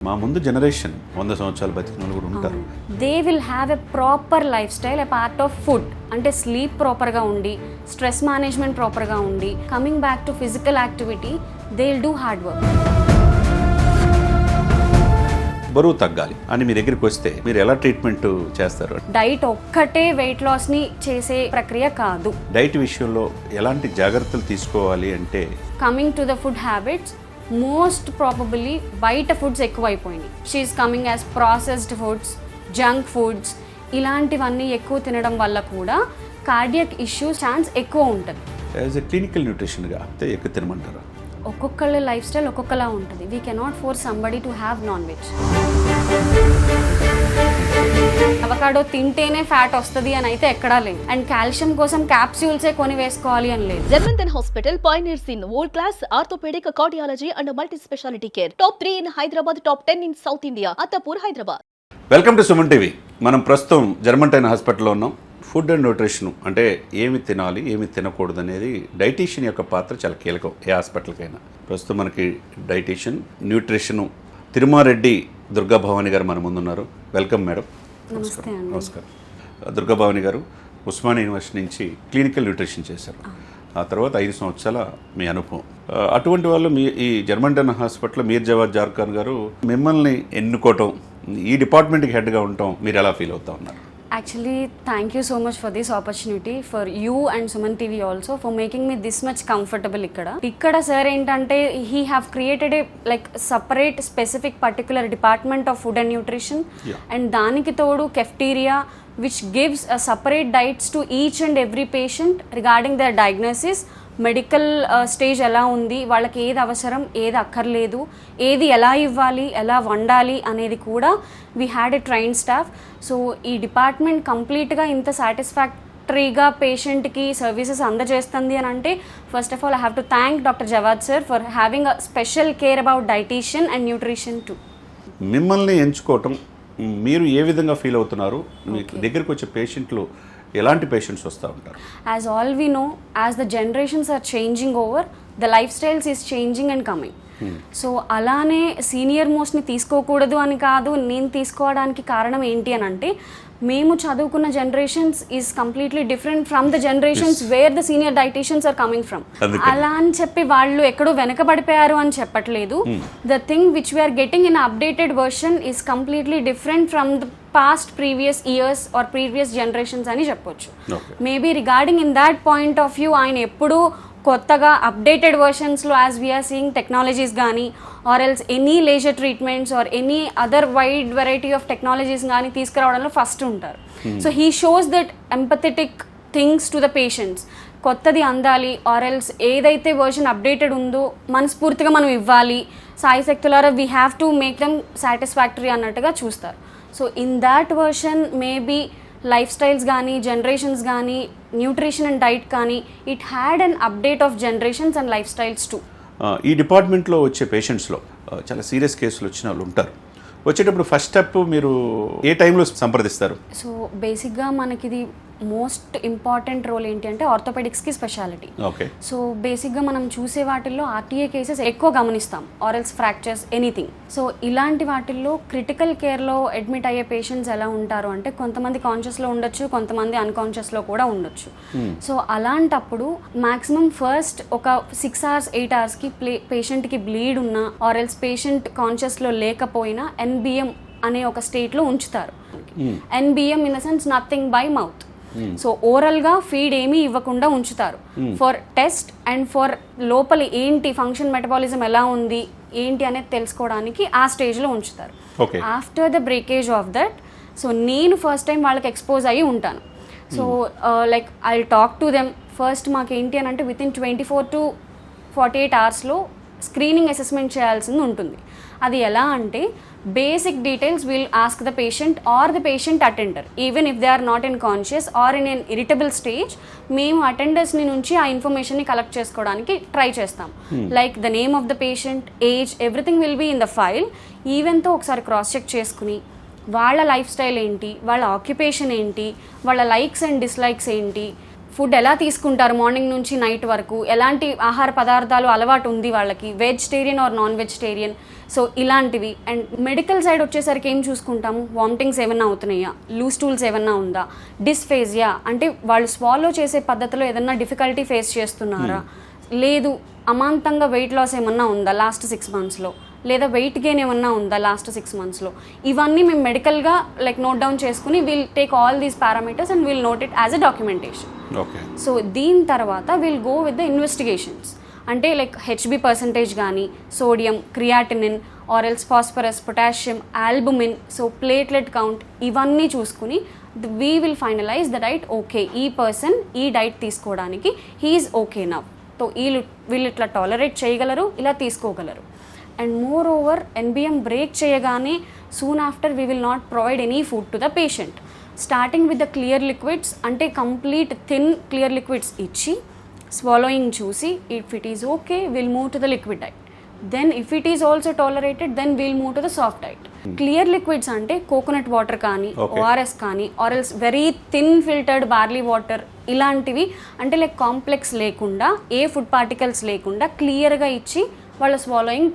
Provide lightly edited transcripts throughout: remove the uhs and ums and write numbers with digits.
మా ముందు జనరేషన్ 100 సంవత్సరాలు బతికిన వాళ్ళు కూడా ఉంటారు. They will have a proper life style, a part of food. అంటే స్లీప్ ప్రాపర్గా ఉండి, స్ట్రెస్ మేనేజ్మెంట్ ప్రాపర్గా ఉండి, coming back to physical activity, they will do hard work. బరువు తగ్గాలి అని మీ దగ్గరికి వస్తే మీరు ఎలా ట్రీట్మెంట్ చేస్తారు? డైట్ ఒక్కటే వెయిట్ లాస్ని చేసే ప్రక్రియ కాదు. డైట్ విషయంలో ఎలాంటి జాగ్రత్తలు తీసుకోవాలి అంటే, coming to the food habits, most probably బయట ఫుడ్స్ ఎక్కువైపోయినాయి. She's coming as processed foods, junk foods, ఇలాంటివన్నీ ఎక్కువ తినడం వల్ల కూడా కార్డియాక్ ఇష్యూస్ ఛాన్స్ ఎక్కువ ఉంటుంది. యాజ్ ఎ క్లినికల్ న్యూట్రిషన్గా ఎక్కువ తినమంటారు? ఒక్కొక్కళ్ళ లైఫ్ స్టైల్ ఒక్కొక్కలా ఉంటుంది. We cannot force somebody to have non veg. Avocado తింటేనే ఫ్యాట్ వస్తుంది అని అయితే ఎక్కడా లేదు. అండ్ కాల్షియం కోసం క్యాప్సూల్సే కొని వేసుకోవాలి అని లేదు. జర్మంతన్ hospital pioneers in world class orthopedic cardiology and multi specialty care. Top 3 in Hyderabad, top 10 in South India. Attapur, Hyderabad. Welcome to Suman TV. మనం ప్రస్తుతం జర్మంటైన్ హాస్పిటల్లో ఉన్నాం. ఫుడ్ అండ్ న్యూట్రిషన్ అంటే ఏమి తినాలి, ఏమి తినకూడదు అనేది డైటీషియన్ యొక్క పాత్ర చాలా కీలకం ఏ హాస్పిటల్కైనా. ప్రస్తుతం మనకి డైటీషియన్, న్యూట్రిషను తిరుమారెడ్డి దుర్గాభవాని గారు మన ముందున్నారు. Welcome madam. నమస్తే అండి. నమస్కారం. దుర్గాభవాని గారు ఉస్మానియా యూనివర్సిటీ నుంచి క్లినికల్ న్యూట్రిషన్ చేశారు. ఆ తర్వాత 5 సంవత్సరాల మీ అనుభవం. అటువంటి వాళ్ళు మీ ఈ జర్మంటైన్ హాస్పిటల్లో మీర్ జవాద్ జార్ఖాన్ గారు మిమ్మల్ని ఎన్నుకోవటం, ఈ డిపార్ట్మెంట్కి హెడ్గా ఉండటం మీరు ఎలా ఫీల్ అవుతా ఉన్నారు? Actually, thank you so much for this opportunity, for you and Suman TV also, for making me this much comfortable ikkada sir entante he have created a like separate specific particular department of food and nutrition. And daniki todu cafeteria which gives a separate diets to each and every patient regarding their diagnosis, medical stage ఎలా ఉంది, వాళ్ళకి ఏది అవసరం, ఏది అక్కర్లేదు, ఏది ఎలా ఇవ్వాలి, ఎలా వండాలి అనేది కూడా we had a train staff. So ఈ డిపార్ట్మెంట్ కంప్లీట్గా ఇంత సాటిస్ఫాక్టరీగా పేషెంట్కి సర్వీసెస్ అందజేస్తుంది అని అంటే, first of all I have to thank doctor Javad sir for having a special care about dietitian and nutrition too. మిమ్మల్ని ఎంచుకోవటం మీరు ఏ విధంగా ఫీల్ అవుతున్నారు? మీ దగ్గరికి వచ్చే పేషెంట్లు ఎలాంటి పేషెంట్స్ వస్తూ ఉంటారు? As all we know, as the generations are changing over, the lifestyles is changing and coming. So అలానే సీనియర్ మోస్ట్ని తీసుకోకూడదు అని కాదు, నేను తీసుకోవడానికి కారణం ఏంటి అని అంటే, మేము చదువుకున్న generations is completely different from the generations where the senior dietitians are coming from. అలా అని చెప్పి వాళ్ళు ఎక్కడో వెనకబడిపోయారు అని చెప్పట్లేదు. The thing which we are getting in updated version is completely different from the past previous years or previous generations అని చెప్పొచ్చు. Maybe regarding in that point of view ఆయన ఎప్పుడూ కొత్తగా అప్డేటెడ్ వర్షన్స్లో యాజ్ వీఆర్ సీయింగ్ టెక్నాలజీస్ కానీ or else any laser treatments or any other wide variety of technologies కానీ తీసుకురావడంలో first ఉంటారు. So he shows that empathetic things to the patients. కొత్తది అందాలి ఆర్ ఎల్స్ ఏదైతే వర్షన్ అప్డేటెడ్ ఉందో మనస్ఫూర్తిగా మనం ఇవ్వాలి, సాయి శక్తులారా we have to make them satisfactory అన్నట్టుగా చూస్తారు. So in that version maybe life styles కానీ, జనరేషన్స్ కానీ, న్యూట్రిషన్ అండ్ డైట్ కానీ, it had an update of generations and life styles too. ఈ డిపార్ట్మెంట్లో వచ్చే పేషెంట్స్లో చాలా సీరియస్ కేసులు వచ్చిన వాళ్ళు ఉంటారు. వచ్చేటప్పుడు ఫస్ట్ స్టెప్ మీరు ఏ టైంలో సంప్రదిస్తారు? సో బేసిక్గా మనకి ఇది మోస్ట్ ఇంపార్టెంట్ రోల్ ఏంటి అంటే ఆర్థోపెడిక్స్కి స్పెషాలిటీ. ఓకే. సో బేసిక్గా మనం చూసే వాటిల్లో ఆర్టీఏ కేసెస్ ఎక్కువ గమనిస్తాం, ఆర్ఎల్స్ ఫ్రాక్చర్స్, ఎనీథింగ్. సో ఇలాంటి వాటిల్లో క్రిటికల్ కేర్లో అడ్మిట్ అయ్యే పేషెంట్స్ ఎలా ఉంటారు అంటే, కొంతమంది కాన్షియస్లో ఉండొచ్చు, కొంతమంది అన్కాన్షియస్లో కూడా ఉండొచ్చు. సో అలాంటప్పుడు మ్యాక్సిమం ఫస్ట్ ఒక 6 hours 8 hoursకి పేషెంట్కి బ్లీడ్ ఉన్నా ఆర్ఎల్స్ పేషెంట్ కాన్షియస్లో లేకపోయినా ఎన్బిఎం అనే ఒక స్టేట్లో ఉంచుతారు. NBM in the sense nothing by mouth. So ఓరల్గా ఫీడ్ ఏమీ ఇవ్వకుండా ఉంచుతారు ఫర్ టెస్ట్ అండ్ ఫర్ లోపలి ఏంటి ఫంక్షన్, మెటబాలిజం ఎలా ఉంది ఏంటి అనేది తెలుసుకోవడానికి ఆ స్టేజ్లో ఉంచుతారు. After the breakage of that, so నేను ఫస్ట్ టైం వాళ్ళకి ఎక్స్పోజ్ అయ్యి ఉంటాను. So like I talk to them first. మాకు ఏంటి అని అంటే within 24 to 48 hours screening assessment చేయాల్సింది ఉంటుంది. అది ఎలా అంటే, basic details will ask the patient or the patient attender, even if they are not in conscious or in an irritable stage. మేము అటెండర్స్ని నుంచి ఆ ఇన్ఫర్మేషన్ని కలెక్ట్ చేసుకోవడానికి ట్రై చేస్తాం. Like the name of the patient, age, everything will be in the file. Even though ఒకసారి cross check చేసుకుని వాళ్ళ లైఫ్ స్టైల్ ఏంటి, వాళ్ళ ఆక్యుపేషన్ ఏంటి, వాళ్ళ లైక్స్ అండ్ డిస్లైక్స్ ఏంటి, ఫుడ్ ఎలా తీసుకుంటారు మార్నింగ్ నుంచి నైట్ వరకు, ఎలాంటి ఆహార పదార్థాలు అలవాటు ఉంది వాళ్ళకి, vegetarian or non vegetarian, so ఇలాంటివి. అండ్ మెడికల్ సైడ్ వచ్చేసరికి ఏం చూసుకుంటాము, వామిటింగ్స్ ఏమన్నా అవుతున్నాయా, లూజ్ టూల్స్ ఏమన్నా ఉందా, డిస్ఫేజియా అంటే వాళ్ళు స్వాలో చేసే పద్ధతిలో ఏదన్నా డిఫికల్టీ ఫేస్ చేస్తున్నారా, లేదు అమాంతంగా వెయిట్ లాస్ ఏమన్నా ఉందా లాస్ట్ 6 monthsలో, లేదా వెయిట్ గెయిన్ ఏమన్నా ఉందా లాస్ట్ 6 monthsలో, ఇవన్నీ మేము మెడికల్గా లైక్ నోట్ డౌన్ చేసుకుని will take all these parameters and will note it as a documentation. Okay. So దీని తర్వాత will go with the investigations, అంటే లైక్ హెచ్బి పర్సంటేజ్ కానీ, sodium, creatinine or else phosphorus, potassium, albumin, so platelet count, ఇవన్నీ చూసుకుని we will finalize the diet. Okay, ఈ person ఈ diet తీసుకోవడానికి he's okay now, so వీళ్ళు ఇట్లా టాలరేట్ చేయగలరు, ఇలా తీసుకోగలరు. And more over NBM break చేయగానే soon after we will not provide any food to the patient. Starting with the clear liquids, అంటే కంప్లీట్ థిన్ క్లియర్ లిక్విడ్స్ ఇచ్చి swallowing చూసి if it is okay will move to the liquid diet. Then if it is also tolerated then will move to the soft diet. Clear liquids అంటే coconut water కానీ, ORS కానీ, or else very thin filtered barley water, ఇలాంటివి అంటే like complex లేకుండా, ఏ food particles లేకుండా క్లియర్గా ఇచ్చి వాళ్ళ స్వాలోయింగ్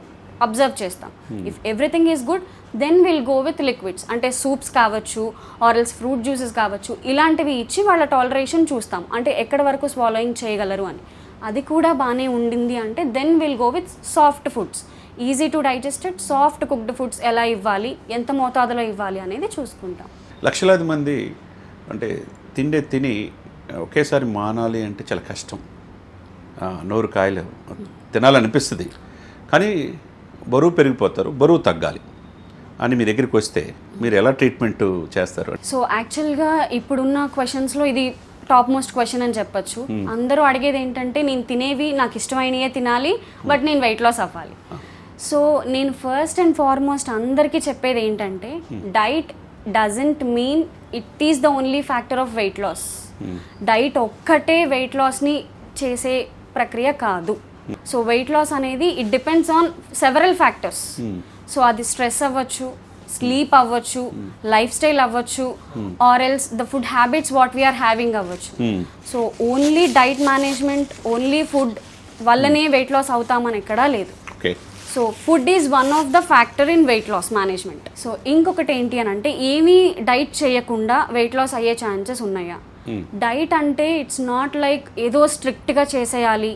అబ్జర్వ్ చేస్తాం. If everything is good then will go with liquids, అంటే సూప్స్ కావచ్చు ఆర్ ఎల్స్ ఫ్రూట్ జ్యూసెస్ కావచ్చు, ఇలాంటివి ఇచ్చి వాళ్ళ టాలరేషన్ చూస్తాం, అంటే ఎక్కడి వరకు స్వాలోయింగ్ చేయగలరు అని. అది కూడా బాగానే ఉండింది అంటే then will go with soft foods, easy to digested soft cooked foods ఎలా ఇవ్వాలి, ఎంత మోతాదులో ఇవ్వాలి అనేది చూసుకుంటాం. లక్షలాది మంది అంటే తిని ఒకేసారి మానాలి అంటే చాలా కష్టం, నోరు కాయలు తినాలనిపిస్తుంది, కానీ బరువు పెరిగిపోతారు, బరువు తగ్గాలి అని మీ దగ్గరికి వస్తే మీరు ఎలా ట్రీట్మెంట్ చేస్తారు? సో యాక్చువల్గా ఇప్పుడున్న క్వశ్చన్స్లో ఇది టాప్ మోస్ట్ క్వశ్చన్ అని చెప్పొచ్చు. అందరూ అడిగేది ఏంటంటే నేను తినేవి నాకు ఇష్టమైనవే తినాలి, బట్ నేను వెయిట్ లాస్ అవ్వాలి. సో నేను ఫస్ట్ అండ్ ఫార్మోస్ట్ అందరికీ చెప్పేది ఏంటంటే diet doesn't mean it is the only factor of weight loss. Diet ఒక్కటే వెయిట్ లాస్ని చేసే ప్రక్రియ కాదు. సో వెయిట్ లాస్ అనేది it depends on several factors. So అది స్ట్రెస్ అవ్వచ్చు, స్లీప్ అవ్వచ్చు, లైఫ్ స్టైల్ అవ్వచ్చు, or else the food habits what we are having అవ్వచ్చు. So only diet management, only food వల్లనే వెయిట్ లాస్ అవుతామని ఎక్కడా లేదు. So food is one of the factor in weight loss management. So ఇంకొకటి ఏంటి అని అంటే ఏమీ డైట్ చేయకుండా వెయిట్ లాస్ అయ్యే ఛాన్సెస్ ఉన్నాయా? డైట్ అంటే ఇట్స్ నాట్ లైక్ ఏదో స్ట్రిక్ట్గా చేసేయాలి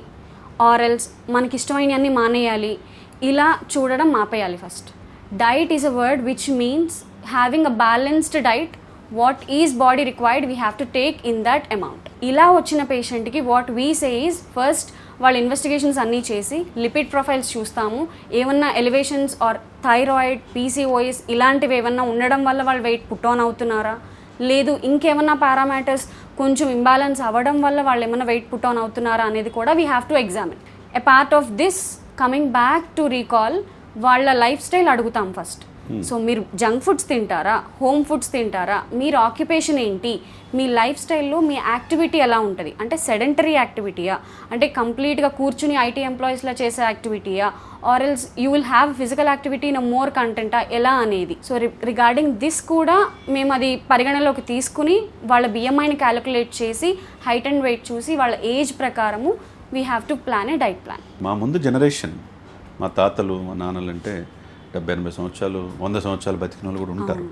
ఆర్ ఎల్స్ మనకి ఇష్టమైనవన్నీ మానేయాలి, ఇలా చూడడం మాపేయాలి. First diet is a word which means having a balanced diet, what is body required we have to take in that amount. ఇలా వచ్చిన పేషెంట్కి what we say is first వాళ్ళ ఇన్వెస్టిగేషన్స్ అన్నీ చేసి లిపిడ్ ప్రొఫైల్స్ చూస్తాము, ఏమన్నా ఎలివేషన్స్ ఆర్ థైరాయిడ్, పీసీఓఎస్ ఇలాంటివి ఏమన్నా ఉండడం వల్ల వాళ్ళు వెయిట్ పుట్ ఆన్ అవుతున్నారా, లేదు ఇంకేమన్నా పారామీటర్స్ కొంచెం ఇంబ్యాలెన్స్ అవ్వడం వల్ల వాళ్ళు ఏమైనా వెయిట్ పుట్ ఆన్ అవుతున్నారా అనేది కూడా we have to examine. A part of this coming back to recall వాళ్ళ లైఫ్ స్టైల్ అడుగుతాం ఫస్ట్. సో మీరు జంక్ ఫుడ్స్ తింటారా, హోమ్ ఫుడ్స్ తింటారా, మీరు ఆక్యుపేషన్ ఏంటి, మీ లైఫ్ స్టైల్లో మీ యాక్టివిటీ ఎలా ఉంటుంది, అంటే సెడెంటరీ యాక్టివిటీయా, అంటే కంప్లీట్గా కూర్చుని ఐటీ ఎంప్లాయీస్లో చేసే యాక్టివిటీయా, or else you will have physical activity in more కంటెంటా, ఎలా అనేది. సో రిగార్డింగ్ దిస్ కూడా మేము అది పరిగణలోకి తీసుకుని వాళ్ళ బిఎంఐని క్యాలిక్యులేట్ చేసి హైట్ అండ్ వెయిట్ చూసి వాళ్ళ ఏజ్ ప్రకారము we have to plan A diet plan. మా ముందు జనరేషన్, మా తాతలు మా నాన్నలు అంటే 70-80 సంవత్సరాలు 100 సంవత్సరాలు బతికిన వాళ్ళు కూడా ఉంటారు.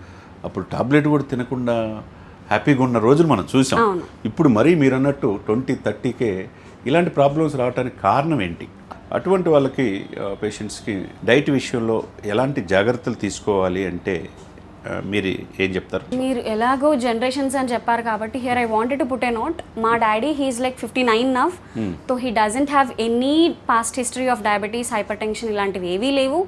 అప్పుడు టాబ్లెట్ కూడా తినకుండా హ్యాపీగా ఉన్న రోజులు మనం చూసాం. ఇప్పుడు మరీ మీరు అన్నట్టు 20-30కే ఇలాంటి ప్రాబ్లమ్స్ రావడానికి కారణం ఏంటి? అటువంటి వాళ్ళకి పేషెంట్స్కి డైట్ విషయంలో ఎలాంటి జాగ్రత్తలు తీసుకోవాలి అంటే మీరు ఏం చెప్తారు? మీరు ఎలాగో జనరేషన్స్ అని చెప్పారు కాబట్టి here I wanted to put a note. మా daddy he's like 59 now, so he doesn't have any past history of diabetes, hypertension ఇలాంటివి ఏవీ లేవు.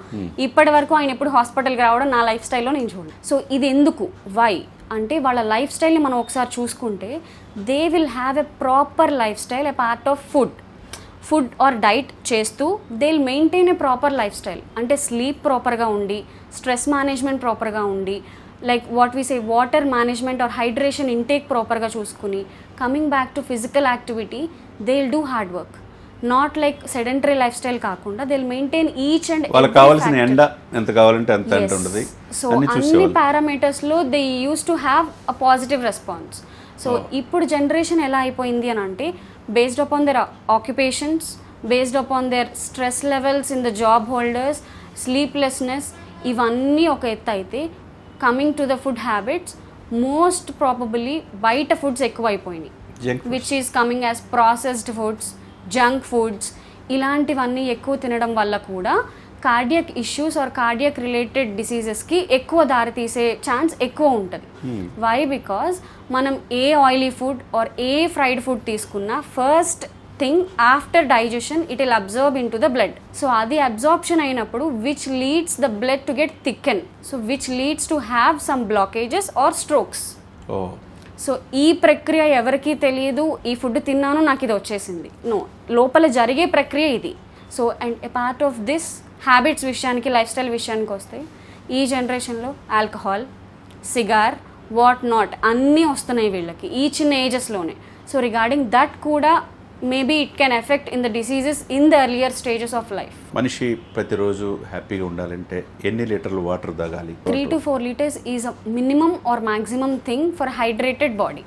ఇప్పటి వరకు ఆయన ఎప్పుడు హాస్పిటల్కి రావడం నా లైఫ్ స్టైల్లో నేను చూడండి. సో ఇది ఎందుకు, వై అంటే వాళ్ళ లైఫ్ స్టైల్ని మనం ఒకసారి చూసుకుంటే they will have a proper life style, a part of food or diet చేస్తూ they will maintain a proper life style. అంటే స్లీప్ ప్రాపర్గా ఉండి, స్ట్రెస్ మేనేజ్మెంట్ ప్రాపర్గా ఉండి, like what we say water management or hydration intake ప్రాపర్గా చూసుకుని, coming back to physical activity they will do hard work, not like sedentary life style కాకుండా they will maintain each and వాళ్ళకి కావాల్సిన ఎండ ఎంత కావాలంటే అంత ఉంటుంది. సో అన్ని పారామీటర్స్లో they use to have a positive response. So ఇప్పుడు జనరేషన్ ఎలా అయిపోయింది అని అంటే based upon their occupations, based upon their stress levels in the job holders, sleeplessness, ఇవన్నీ ఒక ఎత్తు అయితే coming to the food habits most probably బయట ఫుడ్స్ ఎక్కువైపోయినాయి, which is coming as processed foods, junk foods, ఇలాంటివన్నీ ఎక్కువ తినడం వల్ల కూడా cardiac issues or cardiac related డిసీజెస్కి ఎక్కువ దారితీసే ఛాన్స్ ఎక్కువ ఉంటుంది. వై? బికాజ్ మనం a oily food or a fried food తీసుకున్నా first thing after digestion it will observe in to the blood. So అది అబ్జార్ప్షన్ అయినప్పుడు which leads the blood to get thicken, so which leads to have some blockages or strokes. So ఈ ప్రక్రియ ఎవరికీ తెలియదు, ఈ food తిన్నాను నాకు ఇది వచ్చేసింది. నో, లోపల జరిగే ప్రక్రియ ఇది. So and a part of this habits విషయానికి, లైఫ్ స్టైల్ విషయానికి వస్తే ఈ జనరేషన్లో ఆల్కహాల్, సిగార్, వాట్ నాట్ అన్నీ వస్తున్నాయి వీళ్ళకి ఈ చిన్న ఏజెస్లోనే. సో రిగార్డింగ్ దట్ కూడా maybe it can affect in the diseases in the earlier stages of life. మనిషి ప్రతిరోజు హ్యాపీగా ఉండాలంటే ఎన్ని లీటర్లు వాటర్ తాగాలి? 3 to 4 liters is a minimum or maximum thing for hydrated body.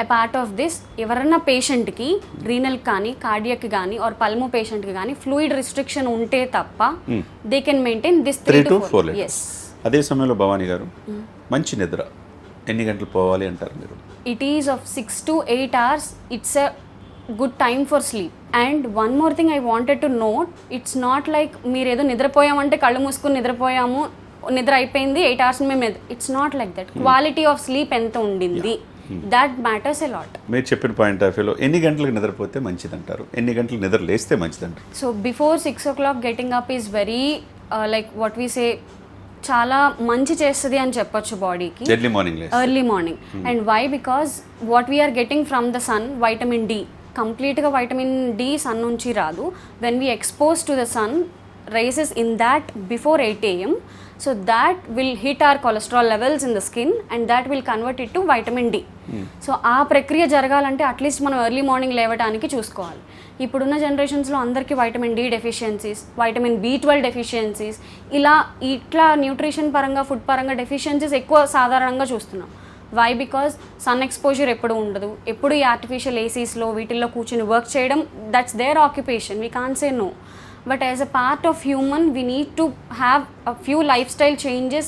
A part of this, ఎవరన్నా పేషెంట్కి రీనల్ కానీ కార్డియక్ కానీ ఆర్ పల్మో పేషెంట్కి కానీ ఫ్లూయిడ్ రిస్ట్రిక్షన్ ఉంటే తప్ప they can maintain this 3 to 4 liters. Yes. అదే సమయంలో భవానీ గారు మంచి నిద్ర ఎన్ని గంటలు పోవాలి అంటారు మీరు? It is of 6 to 8 hours. It's a good time for sleep. And one more thing I wanted to note, it's not like మీరు ఏదో నిద్రపోయామంటే కళ్ళు మూసుకుని నిద్రపోయాము, నిద్ర అయిపోయింది 8 hours మేము, it's not like that. Quality of sleep ఎంత ఉండింది, దట్ మ్యాటర్స్ ఎ లాట్. మీరు చెప్పిన పాయింట్ ఆఫ్ వ్యూలో ఎన్ని గంటలకు నిద్రపోతే మంచిది అంటారు, ఎన్ని గంటలకు నిద్ర లేస్తే మంచిది అంటారు? So before 6 o'clock getting up is very like what we say చాలా మంచి చేస్తుంది అని చెప్పొచ్చు బాడీకి. Early morning. And why? Because what we are getting from the sun, vitamin D, కంప్లీట్గా వైటమిన్ డి సన్ నుంచి రాదు. When we expose to the sun rises in that before 8 AM, so that will hit our cholesterol levels in the skin and that will convert it to vitamin D. So ఆ ప్రక్రియ జరగాలంటే at least మనం early morning లేవడానికి చూసుకోవాలి. ఇప్పుడున్న జనరేషన్స్లో అందరికీ vitamin D deficiencies, vitamin B12 deficiencies, ఇట్లా న్యూట్రిషన్ పరంగా, ఫుడ్ పరంగా డెఫిషియన్సీస్ ఎక్కువ సాధారణంగా చూస్తున్నాం. వై? బికాజ్ సన్ ఎక్స్పోజర్ ఎప్పుడు ఉండదు, ఎప్పుడు ఈ ఆర్టిఫిషియల్ ఏసీస్లో వీటిల్లో కూర్చుని వర్క్ చేయడం, that's their occupation, we can say no. But as a part of human, we need to have a few lifestyle changes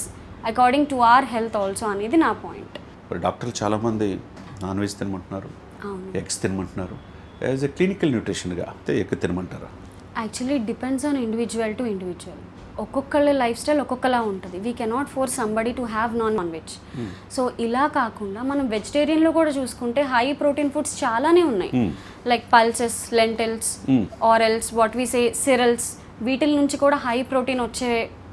according to our health also అనేది నా point. డాక్టర్లు చాలామంది నాన్ వెజ్ తినమంటున్నారు, eggs తినమంటున్నారు. As a clinical న్యూట్రిషన్గా egg తినమంటారా? Actually it depends on individual to individual. ఒక్కొక్కళ్ళ life style ఒక్కొక్కలా ఉంటుంది. We cannot force somebody to have non veg. So ఇలా కాకుండా మనం వెజిటేరియన్లో కూడా చూసుకుంటే హై ప్రోటీన్ ఫుడ్స్ చాలానే ఉన్నాయి, లైక్ పల్సెస్, లెంటిల్స్, ఆరెల్స్, వాట్ వీ సే సిరల్స్, వీటిల నుంచి కూడా హై ప్రోటీన్ వచ్చే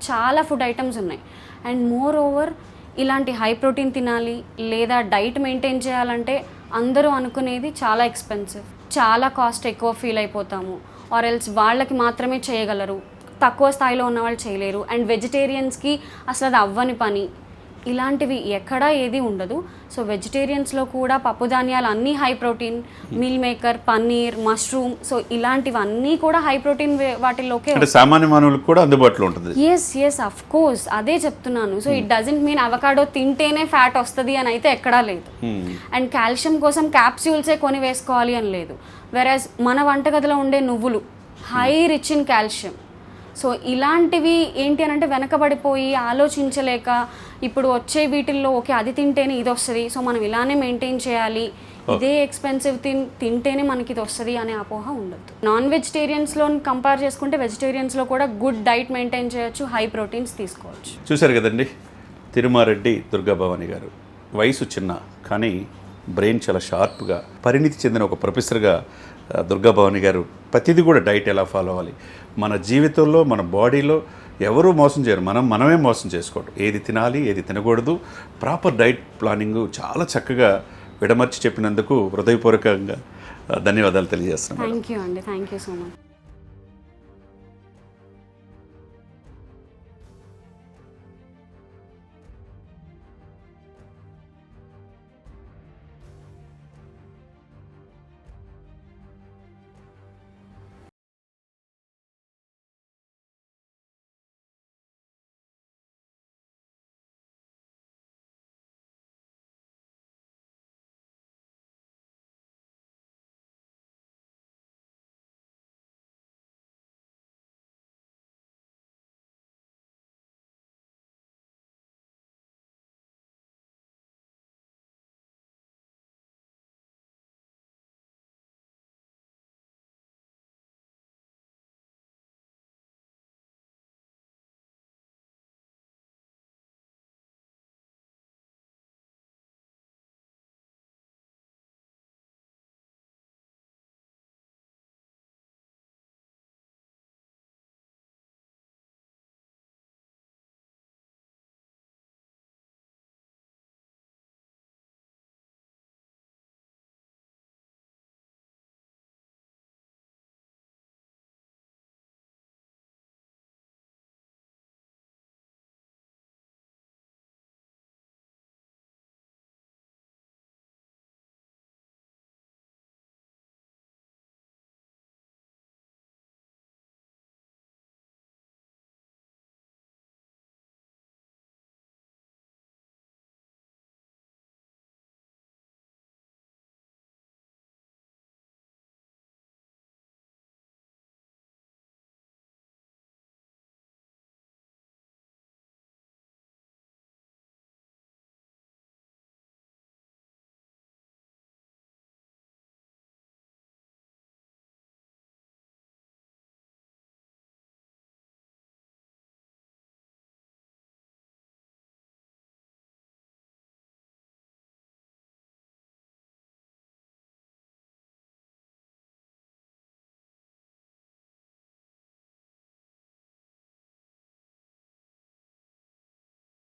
చాలా ఫుడ్ ఐటమ్స్ ఉన్నాయి. అండ్ మోర్ ఓవర్ ఇలాంటి హై ప్రోటీన్ తినాలి లేదా డైట్ మెయింటైన్ చేయాలంటే అందరూ అనుకునేది చాలా ఎక్స్పెన్సివ్, చాలా కాస్ట్ ఎక్కువ ఫీల్ అయిపోతాము, ఆరెల్స్ వాళ్ళకి మాత్రమే చేయగలరు, తక్కువ స్థాయిలో ఉన్న వాళ్ళు చేయలేరు. అండ్ వెజిటేరియన్స్కి అసలు అది అవ్వని పని, ఇలాంటివి ఎక్కడా ఏది ఉండదు. సో వెజిటేరియన్స్లో కూడా పప్పు ధాన్యాలు అన్నీ high protein, meal maker, paneer, mushroom, so ఇలాంటివన్నీ కూడా హై ప్రోటీన్ వాటిల్లోకే సామాన్య మానవులకు కూడా అందుబాటులో ఉంటుంది. ఎస్ అఫ్ కోర్స్, అదే చెప్తున్నాను. So it doesn't mean avocado తింటేనే ఫ్యాట్ వస్తుంది అని అయితే ఎక్కడా లేదు. అండ్ కాల్షియం కోసం క్యాప్స్యూల్సే కొని వేసుకోవాలి అని లేదు. వెరాజ్ మన వంటగదిలో ఉండే నువ్వులు high rich in calcium. So ఇలాంటివి ఏంటి అని అంటే వెనకబడిపోయి ఆలోచించలేక ఇప్పుడు వచ్చే వీటిల్లో ఓకే అది తింటేనే ఇది వస్తుంది, సో మనం ఇలానే మెయింటైన్ చేయాలి, ఇదే ఎక్స్పెన్సివ్ తింటేనే మనకి ఇది వస్తుంది అనే అపోహ ఉండదు. నాన్ వెజిటేరియన్స్లో కంపేర్ చేసుకుంటే వెజిటేరియన్స్లో కూడా గుడ్ డైట్ మెయింటైన్ చేయొచ్చు, హై ప్రోటీన్స్ తీసుకోవచ్చు. చూశారు కదండి తిరుమారెడ్డి దుర్గా భవానీ గారు. వయసు చిన్న కానీ బ్రెయిన్ చాలా షార్ప్గా పరిణితి చెందిన ఒక ప్రొఫెసర్గా దుర్గా భవానీ గారు ప్రతిదీ కూడా డైట్ ఎలా ఫాలో అవ్వాలి, మన జీవితంలో మన బాడీలో ఎవరూ మోసం చేయరు, మనమే మోసం చేసుకోవడం, ఏది తినాలి ఏది తినకూడదు, ప్రాపర్ డైట్ ప్లానింగ్ చాలా చక్కగా విడమర్చి చెప్పినందుకు హృదయపూర్వకంగా ధన్యవాదాలు తెలియజేస్తున్నాను. థ్యాంక్ యూ అండి, థ్యాంక్ యూ సో మచ్.